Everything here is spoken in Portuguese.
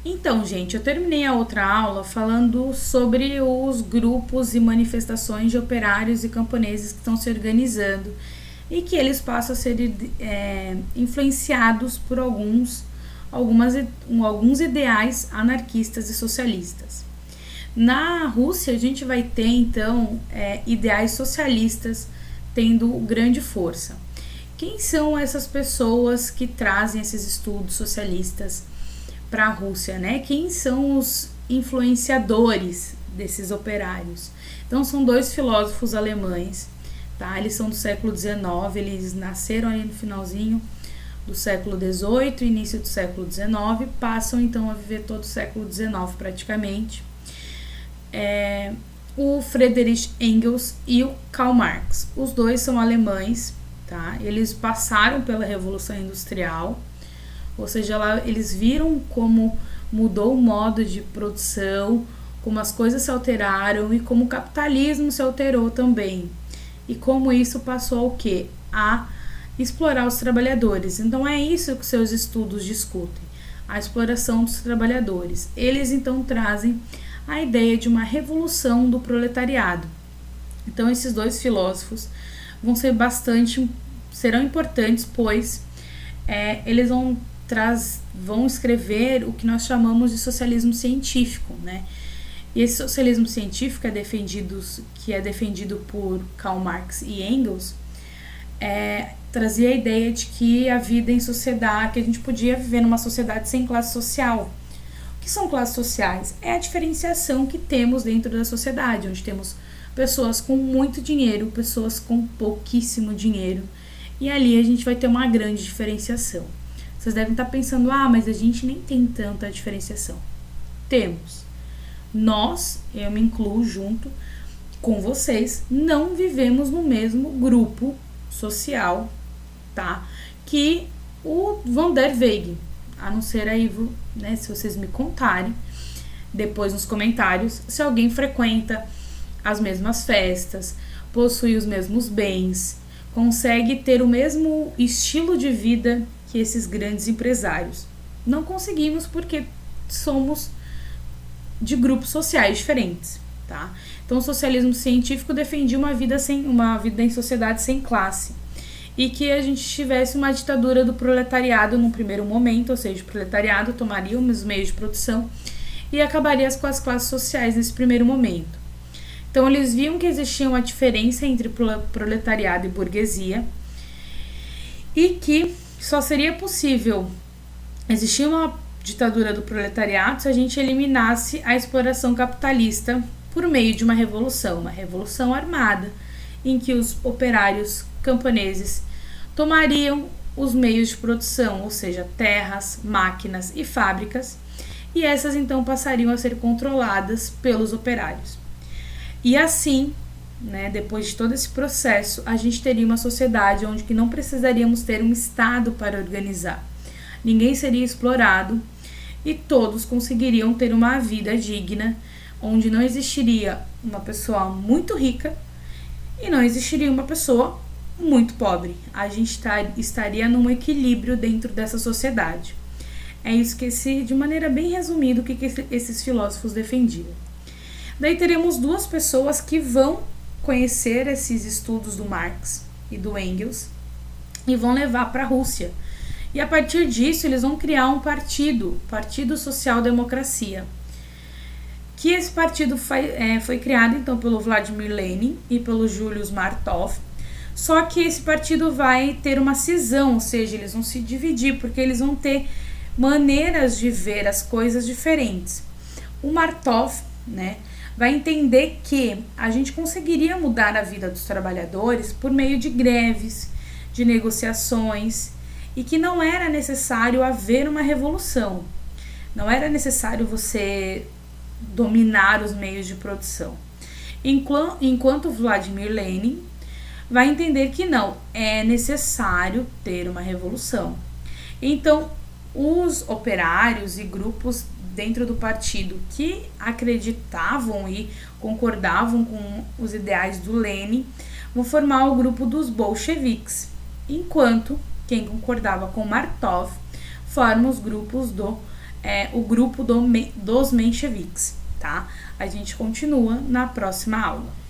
Então, gente, eu terminei a outra aula falando sobre os grupos e manifestações de operários e camponeses que estão se organizando e que eles passam a ser influenciados por alguns ideais anarquistas e socialistas. Na Rússia, a gente vai ter, então, ideais socialistas tendo grande força. Quem são essas pessoas que trazem esses estudos socialistas para a Rússia, né? Quem são os influenciadores desses operários? Então, são dois filósofos alemães, tá? Eles são do século XIX, eles nasceram aí no finalzinho do século XVIII, início do século XIX, passam então a viver todo o século XIX praticamente. O Friedrich Engels e o Karl Marx. Os dois são alemães, tá? Eles passaram pela Revolução Industrial, ou seja, eles viram como mudou o modo de produção, como as coisas se alteraram e como o capitalismo se alterou também. E como isso passou o quê? A explorar os trabalhadores. Então é isso que seus estudos discutem, a exploração dos trabalhadores. Eles então trazem a ideia de uma revolução do proletariado. Então esses dois filósofos serão importantes, pois eles vão escrever o que nós chamamos de socialismo científico, né? E esse socialismo científico que é defendido por Karl Marx e Engels, trazia a ideia de que a vida em sociedade, que a gente podia viver numa sociedade sem classe social. O que são classes sociais? É a diferenciação que temos dentro da sociedade, onde temos pessoas com muito dinheiro, pessoas com pouquíssimo dinheiro, e ali a gente vai ter uma grande diferenciação. Vocês devem estar pensando, mas a gente nem tem tanta diferenciação. Temos. Nós, eu me incluo junto com vocês, não vivemos no mesmo grupo social, tá? Que o Van der Weyden, a não ser aí, né, se vocês me contarem depois nos comentários, se alguém frequenta as mesmas festas, possui os mesmos bens, consegue ter o mesmo estilo de vida que esses grandes empresários. Não conseguimos porque somos de grupos sociais diferentes, tá? Então o socialismo científico defendia uma vida em sociedade sem classe e que a gente tivesse uma ditadura do proletariado num primeiro momento, ou seja, o proletariado tomaria os meios de produção e acabaria com as classes sociais nesse primeiro momento. Então eles viam que existia uma diferença entre proletariado e burguesia e que só seria possível existir uma ditadura do proletariado se a gente eliminasse a exploração capitalista por meio de uma revolução armada, em que os operários camponeses tomariam os meios de produção, ou seja, terras, máquinas e fábricas, e essas então passariam a ser controladas pelos operários. E assim, né, depois de todo esse processo, a gente teria uma sociedade onde que não precisaríamos ter um Estado para organizar. Ninguém seria explorado e todos conseguiriam ter uma vida digna, onde não existiria uma pessoa muito rica e não existiria uma pessoa muito pobre. A gente estaria num equilíbrio dentro dessa sociedade. É isso que de maneira bem resumida, o que esses filósofos defendiam. Daí teremos duas pessoas que vão conhecer esses estudos do Marx e do Engels e vão levar para a Rússia. E a partir disso eles vão criar um Partido Social Democracia. Que esse partido foi criado então pelo Vladimir Lenin e pelo Julius Martov. Só que esse partido vai ter uma cisão, ou seja, eles vão se dividir porque eles vão ter maneiras de ver as coisas diferentes. O Martov, né, vai entender que a gente conseguiria mudar a vida dos trabalhadores por meio de greves, de negociações, e que não era necessário haver uma revolução. Não era necessário você dominar os meios de produção. Enquanto Vladimir Lenin vai entender que não, é necessário ter uma revolução. Então, os operários e grupos dentro do partido que acreditavam e concordavam com os ideais do Lenin vão formar o grupo dos bolcheviques, enquanto quem concordava com Martov forma os grupos do o grupo dos mencheviques, tá? A gente continua na próxima aula.